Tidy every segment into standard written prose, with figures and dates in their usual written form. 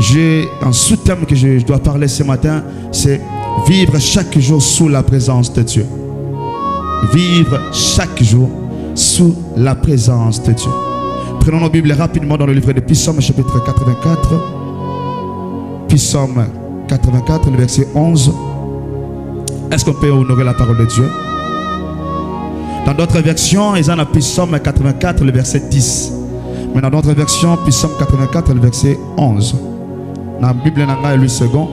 j'ai un sous-thème que je dois parler ce matin, c'est vivre chaque jour sous la présence de Dieu. Vivre chaque jour sous la présence de Dieu. Prenons nos Bibles rapidement dans le livre de Psaume chapitre 84. Psaume 84, le verset 11. Est-ce qu'on peut honorer la parole de Dieu? Dans d'autres versions, ils ont appelé Psaume 84, le verset 10. Mais dans d'autres versions, Psaume 84, le verset 11. Dans la Bible, il y a 8 secondes.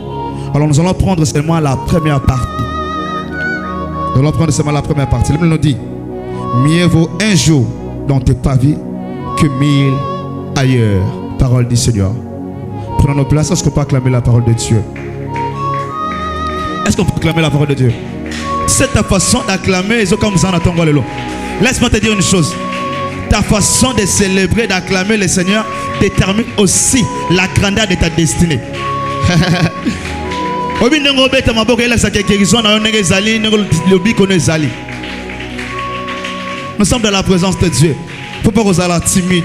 Alors nous allons prendre seulement la première partie. Nous allons prendre seulement la première partie. La Bible nous dit: mieux vaut un jour dans tes pavis que 1000 ailleurs. Parole du Seigneur. Prenons nos places. Est-ce qu'on peut acclamer la parole de Dieu? Est-ce qu'on peut acclamer la parole de Dieu? C'est ta façon d'acclamer. Laisse-moi te dire une chose. Ta façon de célébrer, d'acclamer le Seigneur détermine aussi la grandeur de ta destinée. Nous sommes dans la présence de Dieu. Il ne faut pas qu'on soit timide.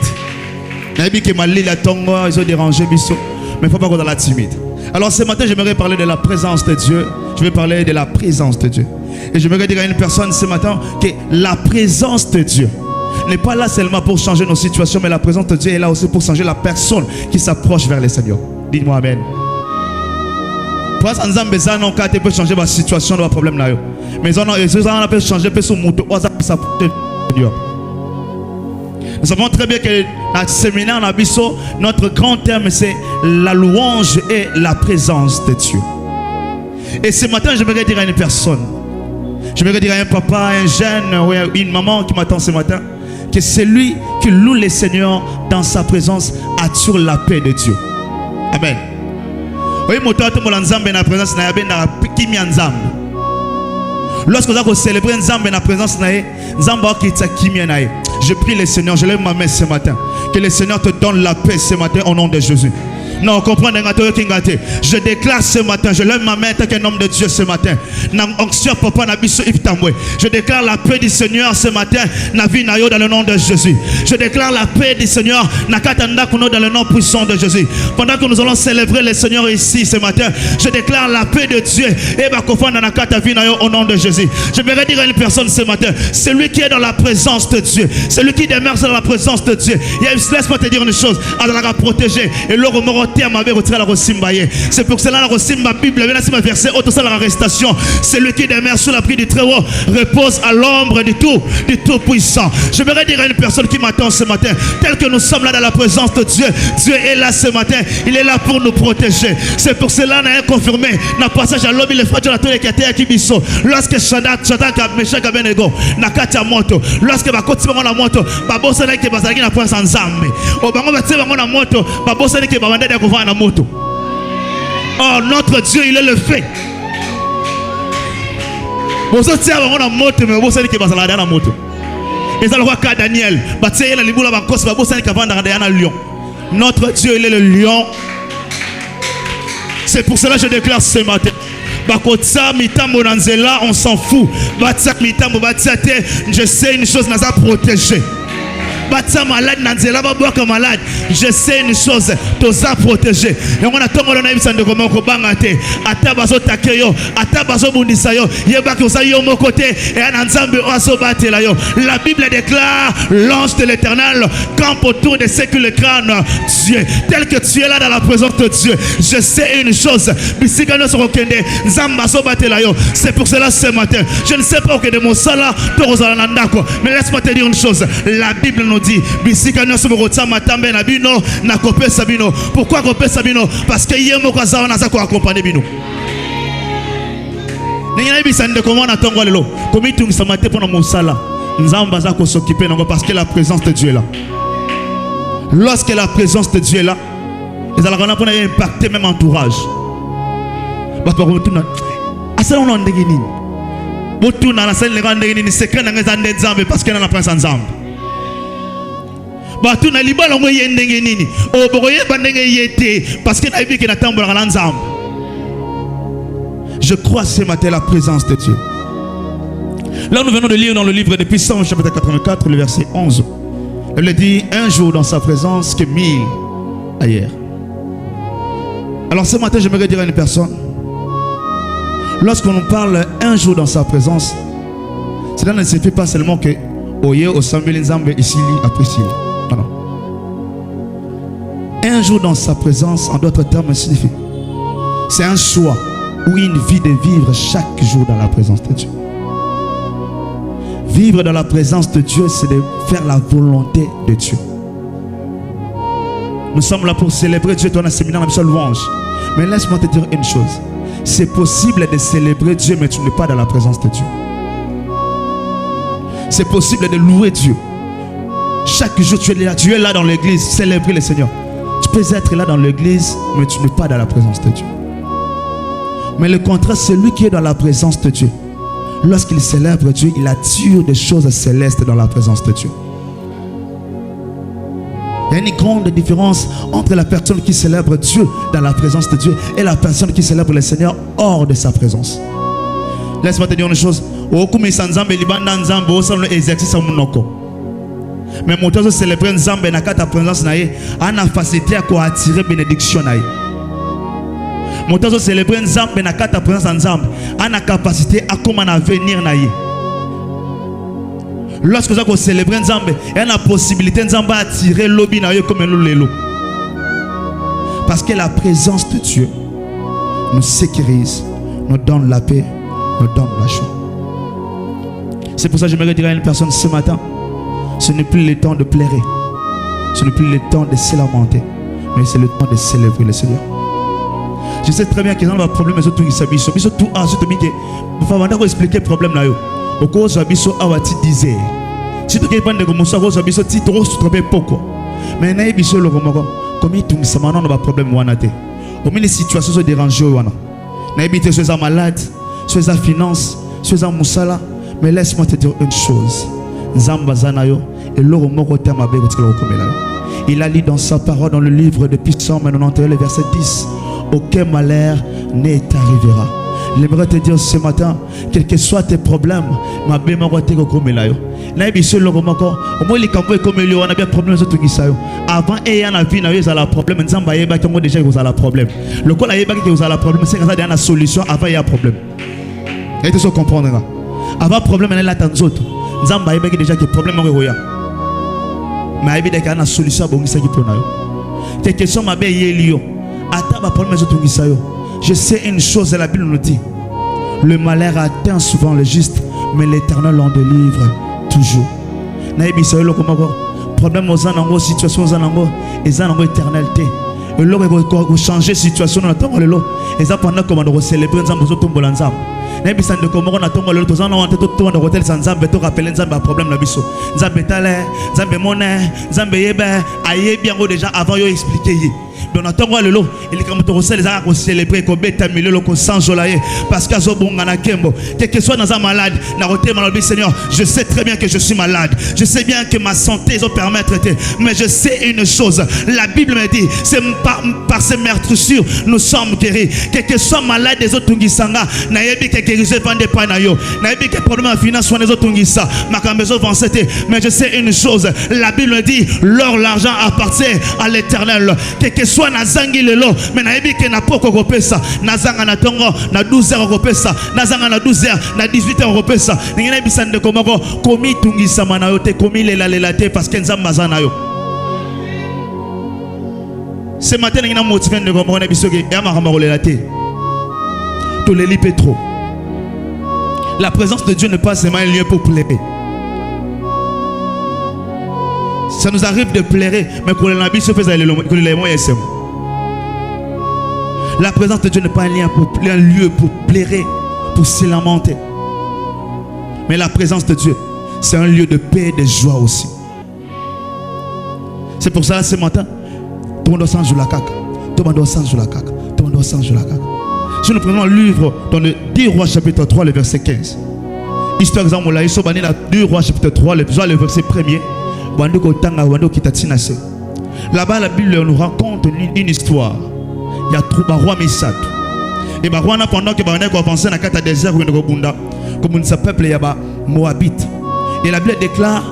Ils ont dérangé, mais il ne faut pas qu'on soit timide. Alors ce matin, j'aimerais parler de la présence de Dieu. Je vais parler de la présence de Dieu. Et j'aimerais dire à une personne ce matin que la présence de Dieu n'est pas là seulement pour changer nos situations, mais la présence de Dieu est là aussi pour changer la personne qui s'approche vers le Seigneur. Dites-moi Amen. Pour ça, nous peut changer ma situation, nos problèmes. Mais on peut changer nous savons très bien que dans le séminaire, notre grand terme, c'est la louange et la présence de Dieu. Et ce matin, je voudrais dire à une personne, je voudrais dire à un papa, un jeune ou une maman qui m'attend ce matin, que celui qui loue le Seigneur dans sa présence attire la paix de Dieu. Amen. Lorsque vous célébrez la présence de Dieu, je prie le Seigneur, je lève ma main ce matin, que le Seigneur te donne la paix ce matin au nom de Jésus. Non, comprenez, je déclare ce matin, je lève ma main tant qu'un homme de Dieu ce matin. Je déclare la paix du Seigneur ce matin dans le nom de Jésus. Je déclare la paix du Seigneur dans le nom puissant de Jésus. Pendant que nous allons célébrer le Seigneur ici ce matin, je déclare la paix de Dieu au nom de Jésus. Je vais dire à une personne ce matin, celui qui est dans la présence de Dieu, celui qui demeure dans la présence de Dieu, laisse-moi te dire une chose, elle va protéger et le c'est pour cela que la Bible, verset la arrestation. Celui qui demeure sous l'abri du Très-Haut repose à l'ombre du Tout-Puissant. Je voudrais dire à une personne qui m'attend ce matin, tel que nous sommes là dans la présence de Dieu, Dieu est là ce matin, il est là pour nous protéger. C'est pour cela qu'on a confirmé dans le passage à l'homme, il est frère de la terre qui a été Kibiso. Lorsque Shadrach, Meshach, Abednego, Nakata moto, lorsque Bakoti la moto, Babosana qui bazaki na point sans âme. Au bango batse bango na moto, Babosana qui babanda de kova na moto. Oh, notre Dieu, il est le fait. Boso tia bango na moto, mais Babosana qui bazala na moto. Et ça le roi Daniel, batse na libula bankos, Babosana qui vanda na lion. Notre Dieu, il est le lion. C'est pour cela que je déclare ce matin. Bakotsa mitambo nanzela, on s'en fout. Batsak mitambo batsate, je sais une chose, n'a pas protégé. Batsa malade nanzela, va boire comme malade. Je sais une chose, t'as protégé. Et on a tout le monde qui a comment bangate. Atabazo takeyo, atabazo bundisayo. Yebaki osayo mon côté et ananzambe oaso batelayo. La Bible déclare l'ange de l'Éternel campe autour de ceux qui le craignent Dieu. Tel que tu es là dans la présence de Dieu, je sais une chose. Bisikano sorokende, zambazo batelayo. C'est pour cela ce matin, je ne sais pas où que de mon sala, torozalandako. Mais laisse-moi te dire une chose. La Bible nous dit, bisikano sorokotsa matambe na bino. Pourquoi Kopé Sabino? Parce que hier mon cousin n'a pas accompagné Bino. Parce que la présence de Dieu est là. Lorsque la présence de Dieu est là, ils allons impacter même entourage. Parce que la présence Batu na liba longo yendenge nini o bokoye bandenge yete parce que na vie que na tambola na nzambe. Je crois ce matin la présence de Dieu. Là nous venons de lire dans le livre de Psaume chapitre 84 le verset 11. Elle dit un jour dans sa présence que 1000 ailleurs. Alors ce matin, j'aimerais dire à une personne, lorsqu'on nous parle un jour dans sa présence, cela ne signifie pas seulement que Oye au Samuel Nzambe ici après ici. Non, non. Un jour dans sa présence, en d'autres termes, signifie c'est un choix ou une vie de vivre chaque jour dans la présence de Dieu. Vivre dans la présence de Dieu, c'est de faire la volonté de Dieu. Nous sommes là pour célébrer Dieu dans un séminaire, la louange. Mais laisse-moi te dire une chose. C'est possible de célébrer Dieu, mais tu n'es pas dans la présence de Dieu. C'est possible de louer Dieu. Chaque jour, tu es là dans l'église, célébrer le Seigneur. Tu peux être là dans l'église, mais tu n'es pas dans la présence de Dieu. Mais le contraire, celui qui est dans la présence de Dieu, lorsqu'il célèbre Dieu, il attire des choses célestes dans la présence de Dieu. Il y a une grande différence entre la personne qui célèbre Dieu dans la présence de Dieu et la personne qui célèbre le Seigneur hors de sa présence. Laisse-moi te dire une chose. Mais mon Dieu célébrer Nzambe na kata présence na ye, ana facilité à quoi attirer bénédiction na ye. Mon Dieu célébrer Nzambe na kata présence Nzambe, ana capacité à comment venir na ye. Lorsque vous célébrez Nzambe, il y a la possibilité Nzambe attirer l'obi na ye comme un lelo. Parce que la présence de Dieu nous sécurise, nous donne la paix, nous donne la joie. C'est pour ça que j'aimerais dire à une personne ce matin, ce n'est plus le temps de pleurer, ce n'est plus le temps de se lamenter, mais c'est le temps de célébrer le Seigneur. Je sais très bien qu'il y a un problème, mais surtout il s'habille. Surtout à ce que je vais expliquer le problème là. Au cours de biso awati disait. Si tu veux pas de commencer à cause biso ti trop trouver pourquoi. Mais na biso le romoko comme il tout ça maintenant on a problème wanate. Au milieu situation se déranger wana. Na bité soit malade, soit finance, soit musala, mais laisse-moi te dire une chose. Nzamba zanayo et le romoko terme avec il a dit dans sa parole dans le livre de Psaume 91 le verset 10, aucun malheur n'est arrivera. J'aimerais te dire ce matin, quels que soient tes problèmes, ma belle m'a été comme là. Là, il se le remarque. Au moins, les campagnes comme il y a bien problème sur tout ça. Avant, il y a un vie, il y a un problème. Nous avons déjà vous avez un problème. Le coup, il y a un problème, c'est qu'il y a une solution. Avant, il y a un problème. Et tu comprendre. Avant, le problème, il y a des autres. Nous avons déjà un problème. Mais il y a une solution. Quelle que soit ma belle, il y a un problème sur tout ça. Je sais une chose, la Bible nous dit, le malheur atteint souvent le juste, mais l'Éternel en délivre toujours. Problème aux anangos, situation aux anangos, et anangos éternalité. Et là, il faut changer situation dans le temps. Et ça pendant que on célébrer ensemble, nous tomber ensemble. N'importe ça ne comment on attend le temps, on attend tout le hôtel sans Nzambe, tout rappeler Nzambe un problème la biso. Nzambe tale, Nzambe monnaie, Nzambe yeba, aye bien déjà avant yo expliquer. Donc attends le lot, il est comme tu recèles les arts pour célébrer, qu'on bête à milieu, qu'on sans jolaye, parce qu'à ce bon kembo, quel que soit dans un malade, n'a roté malade Seigneur, je sais très bien que je suis malade, je sais bien que ma santé est permet de traiter, mais je sais une chose, la Bible me dit, c'est par ces meurtrissures nous sommes guéris, quel que soit malade des autres tungisanga, n'a yebi que guérison vende pas na yo, n'a yebi que problème en finance soit des autres tungisa, ma cambezo vancete, mais je sais une chose, la Bible me dit, l'or l'argent appartient à l'Éternel, quel que soit nazangi lelo mais na yebi ke na poko kopesa nazanga na tongo na 12h kopesa nazanga na 12h na 18h kopesa ngena bisande komoko komi tungisa mana yo te komi lela te parce que nzamba zana yo. Ce matin ngena motiver de komoko na bisoke ya makamba kolela te to leli petro. La présence de Dieu n'est pas seulement un lieu pour pleurer. Ça nous arrive de pleurer, mais pour les habits se faisait les moyens. La présence de Dieu n'est pas un lieu pour pleurer, pour se lamenter. Mais la présence de Dieu, c'est un lieu de paix et de joie aussi. C'est pour ça ce matin, tout le monde doit la caca. Tout le monde doit la caca. Tout le monde doit la caca. Si nous prenons le livre dans le 2 Rois chapitre 3, le verset 15. Histoire exemple, là, il sont bannis dans 2 Rois chapitre 3, le verset 1er. Là-bas, la Bible nous raconte une histoire. Il y a trois rois Missat. Et pendant que les gens avancent dans le désert, comme un peuple, il y a Moabite. Et la Bible déclare,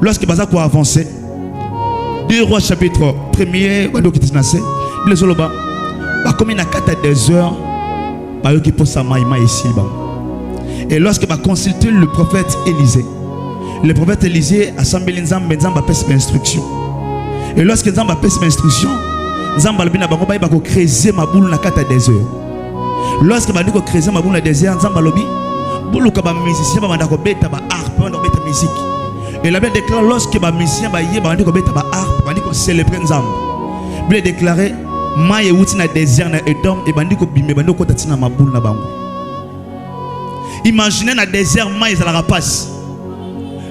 lorsque les gens ont avancé, 2 Rois chapitre 1er, Comme il a 4 heures, il pose sa main ici. Et lorsque va consulter le prophète Élisée, le prophète Élisée a semblé Nzambe a fait instruction. Et lorsque Nzambe a fait instruction, Nzambe a creuser ma boule na 4 heures. Lorsque va creuser ma boule na désert, Nzambe a lobi boule ka ba musicien ba ndako beta ba harpe ba beta musique. Et la Bible déclare lorsque ba musicien ba yé ba ndako beta ba harpe ba ndiko célébrer Nzambe. Bible déclarer maye wuti na désert na Edom et ba ndiko bimé ba ndiko tatina ma boule na bango. Imaginez na désert maye za la rapace.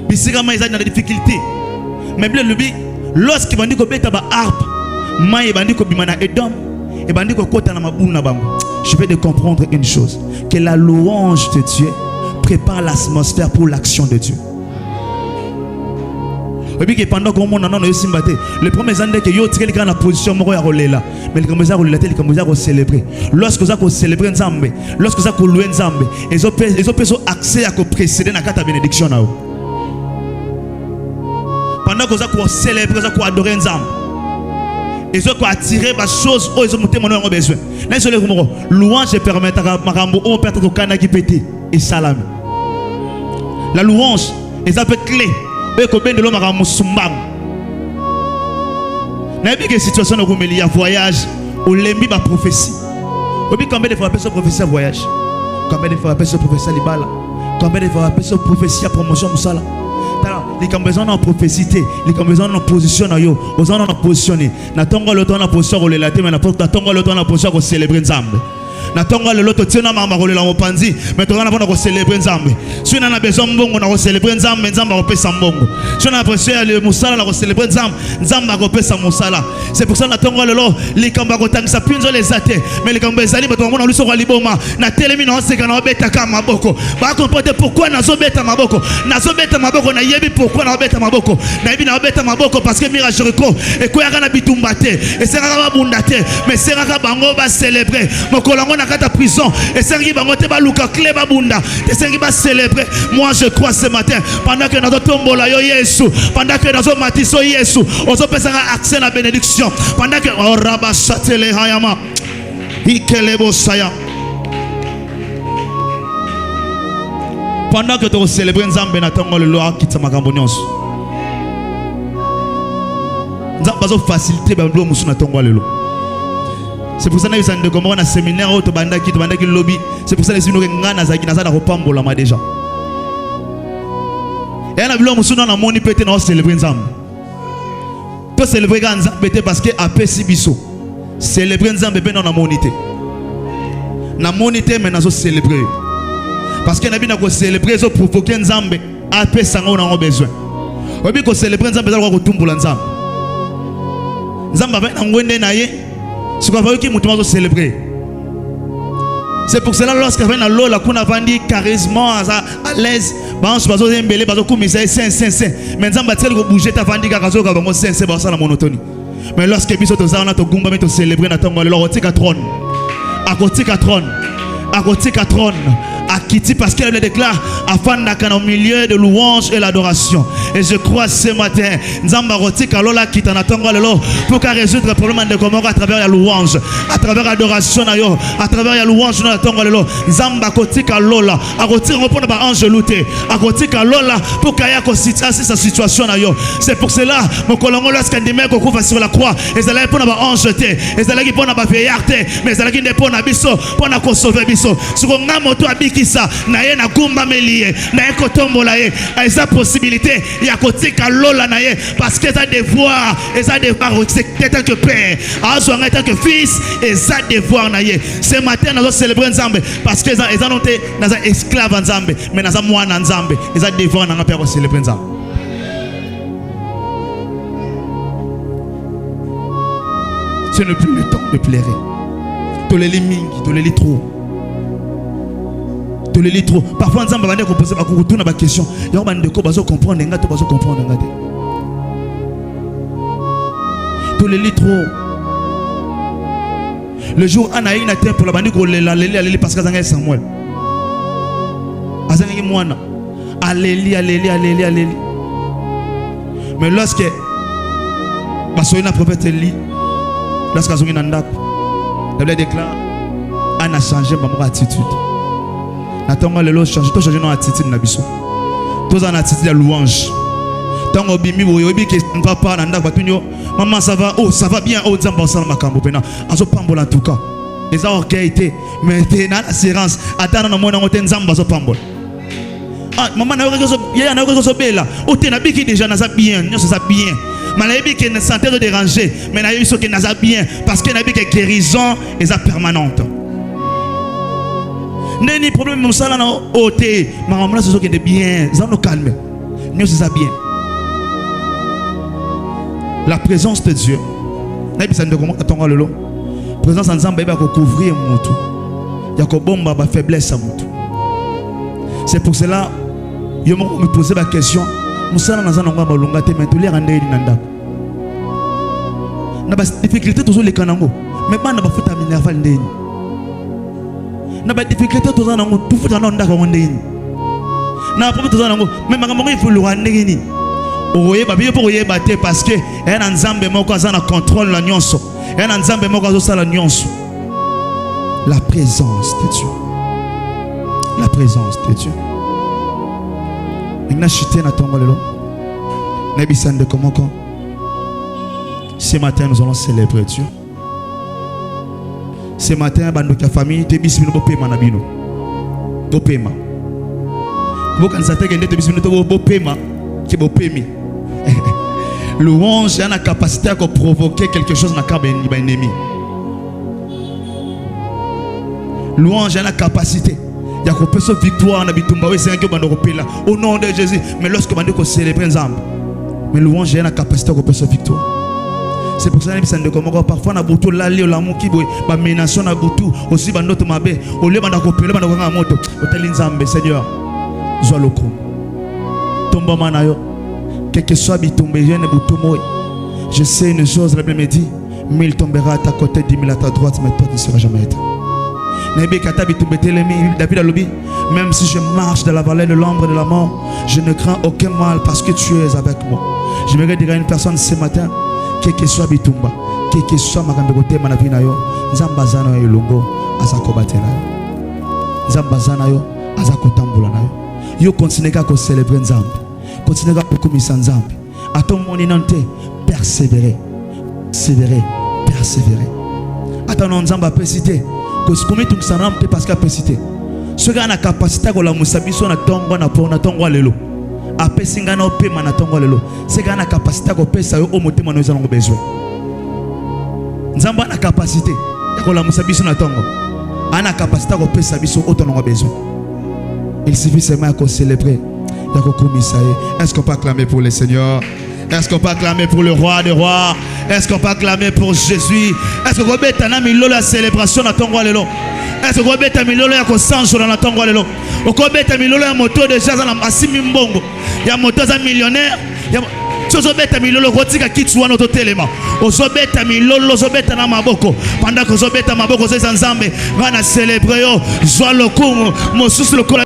Bisika maye za na difficulté. Mais Bible lui lorsque ba ndiko beta ba harpe maye ba ndiko bimana Edom et ba ndiko kota na ma boule na bango. Je vais te comprendre une chose, que la louange de Dieu prépare l'atmosphère pour l'action de Dieu. Et pendant que le premier année que yo tiré la position là, mais le comme célébrer. Lorsque vous avez célébré Nzambe, lorsque vous avez loué Nzambe, ils ont accès à précéder dans la bénédiction. Pendant que vous avez célébré, vous avez adoré Nzambe. Ils ont attiré des choses où ils ont besoin. Louange permet à Marambo on peut être canard qui pété et salami. La louange est un peu clé. Et combien de l'homme a sumbam. N'a pas de situation où il y a voyage où l'ennemi va prophétie. Combien de fois appelle ce professeur voyage? Combien de fois appelle ce professeur libala? Combien de fois appelle ce professeur promotion musala? Les besoin de prophétie, les besoin de position, aux en positionné. N'attendons le temps de position pour les latter, mais n'attendons le temps de position pour célébrer Nzambe. N'attendons le temps de mama pour la mopandi, mais on a besoin de célébrer Nzambe. Si on a besoin de bongo, on a célébrer Nzambe, Nzambe va payer bongo. Si on a besoin de musala, on a célébrer Nzambe, Nzambe va payer musala. C'est pour ça que n'attendons le lot, les cambagotangs ça pinzo les athées, mais les cambazali, mais on a lu sur Aliboma, na télémino c'est qu'on a bêta kama boko. Bah comprendre pourquoi na zo bêta maboko, na zo bêta maboko na yebi pourquoi na bêta maboko, na yebi na bêta maboko parce que mira Jericho et quoi yana bitumbate et c'est rara bundate, mais c'est rara bango va célébrer. Mon colongo na kata prison et c'est qui bango te ba luka clé ba bunda, et c'est qui va célébrer. Moi je crois ce matin pendant que notre tombola yo Yesu, pendant que notre matiso Yesu, on se peut accès à la bénédiction, pendant que oh raba satele hayama ikelebo saya. Pendant que tu célèbres Nzambe na tongo le loa kitsa makambo nyonso. Nzambe bazo faciliter ba ndo musu na tongo le lo. C'est pour ça que nous sommes dans un séminaire où nous avons un lobby. C'est pour ça que nous avons un séminaire déjà. Et nous avons un moni pété dans célébrer Nzambe. Pour célébrer Nzambe parce que après si biso célébrer Nzambe ben na monité. Na monité mais nous célébrer. Parce que nous avons célébrer so provoquer Nzambe après ça on a besoin. Obi ko célébrer Nzambe za ko tumbula Nzambe. Nzambe ba na ngwende na ye. C'est quoi qui nous célébrer. C'est pour cela lorsque vous avez l'eau, qu'on a vendu charisme à l'aise, bah on se base embellé, bah on commence à saint. Maintenant bah tu bouger ta vendu garazo quand on saint, c'est pas ça la monotonie. Mais lorsque biso to ça on a to gumba mais to célébrer na tongo le rotika trône. À côté trône. À Kitty parce qu'elle déclare afin d'être au milieu de louange et l'adoration. Et je crois ce matin, Nzamba rotika lola kita na tongo lelo pour résoudre le problème de comment à travers la louange, à travers l'adoration à travers la louange na tongo lelo. Nzamba kotika lola, à rotika répondre ba ange louté, à rotika lola pour kaya ko sa situation na yo. C'est pour cela mon colongo lorsqu'un des mecs ko sur la croix, et allaient pour ba ange té, et allaient pour ba vieillard té, mais ils allaient pour na biso, pour na ko sauver biso. Sur nga moto abiki ça na ye na gumba melie na ye kotombola ye a sa possibilité ya kotika lola na ye parce que ça devoir et ça devoir c'est tant que père a so en tant que fils et ça devoir na ye. Ce matin nous célébrer Nzambe parce que ils ont été dans un esclave Nzambe mais dans un moine Nzambe et ça devoir na père célébrer Nzambe. Ce n'est plus le temps de pleurer. Toleli mingi, toleli trop. Toleli trop. Parfois Nzambe va nous poser une question. Il y a des gens qui comprendre, des gens qui comprendre. Toleli trop. Le jour où Anaï n'a été pour la bande parce que c'est Samuel. Azangi mwana. Alléli. Mais lorsque Basoina prophète Eli, lorsque Azongi Nandako, La Bible déclare on a changé ma attitude. N'attends le lot changer, toi changer notre attitude na biso. Toi en attitude de louange. Tant au bimi boyobi que ne va pas nanda batunyo. Maman ça va, oh ça va bien, oh zamba ça makambo pena. Azo pambola en tout cas. Les orgueillité, mais t'es dans l'assurance. Attends dans mon nom zamba zo pambola. Ah maman na ko so bela. Oh t'es na biki déjà na ça bien, non ça bien. Malabi qui ne sentait de déranger, mais na biso qui na ça bien parce que na biki guérison et ça permanente. N'est problème mon ça là na ôté, maman là c'est ce qui est bien, ça nous calme. Non c'est ça bien. La présence de Dieu. La présence ensemble va couvrir mon tout. Il y a que bomba ba faiblesse à mon tout. C'est pour cela je me poser la question. Musala na zana ngamba longa te mais tous les randé nanda. Na ba difficulté toujours les kanango. Mais pas na ba futa minerval ndeni. Na ba difficulté toujours na ngo tout futa na ndaka ndeni. Na problème toujours na ngo mais makambo il faut le randé ni. Oye babi pour oye baté parce que un nzambe moko azana contrôle la nyonso. Un nzambe moko azosala nyonso. La présence de Dieu. La présence de Dieu. N'achité na tongo lelo. Nebisande komoko. Ce matin nous allons célébrer Dieu. Ce matin bando ka famille te bisino bo pema na bino. Bo pema. Bo kan sateke ndete bisino to bo pema ki bo pemi. Louange a la capacité à provoquer quelque chose dans le cœur de l'ennemi. Louange a la capacité. Il y a une victoire dans le au nom de Jésus. Mais lorsque on célèbre ensemble, mais louange a la capacité à une victoire. C'est pour ça que parfois on a beaucoup de l'aller, l'amour qui est menaçant, on a beaucoup aussi de notre mabé. Au lieu de copier, on a moto. Seigneur, sois le coup. Tombe manayo. Quel que soit je sais une chose, la Bible me dit 1000 tombera à ta côté, 10 000 à ta droite, mais toi tu ne seras jamais éteint. David a dit, même si je marche dans la vallée de l'ombre de la mort, je ne crains aucun mal parce que tu es avec moi. Je voudrais dire à une personne ce matin, quel que soit Bitumba, quel que soit ma côté, ma vie, Zambazana yo longo, azako batena. Zambazana yo, azako tambula na yo. Yo continue à célébrer Nzambe. Continuez à commettre ensemble. À ton moment persévérer, persévérer, persévérer. À ton nom ensemble persister. Comment tout ça n'a parce qu'à persister. Ce qui a la capacité de la musabiso na tongo na po na tongo lelo. A persinga na opema na tongo lelo. Ce qui a la capacité de pesa yo au motema nous avons besoin. Nzamba na capacité de la musabiso na tongo. Ana capacité de pesa biso au tongo besoin. Il suffit seulement de célébrer. Est-ce qu'on peut acclamer pour le Seigneur? Est-ce qu'on peut acclamer pour le roi des rois? Est-ce qu'on peut acclamer pour Jésus? Est-ce qu'on peut mettre la célébration dans ton roi lelo? Est-ce qu'on peut mettre la célébration dans ton roi lelo? On peut mettre la moto de jazz à Simimbongo. Il y a un moto de millionnaire. Zobeta milolo kotika kitu wana totelema ozobeta milolo zobeta na maboko pendant que zobeta maboko zeza nzambe bana célébrer yo zwa lokumu mosusu lokola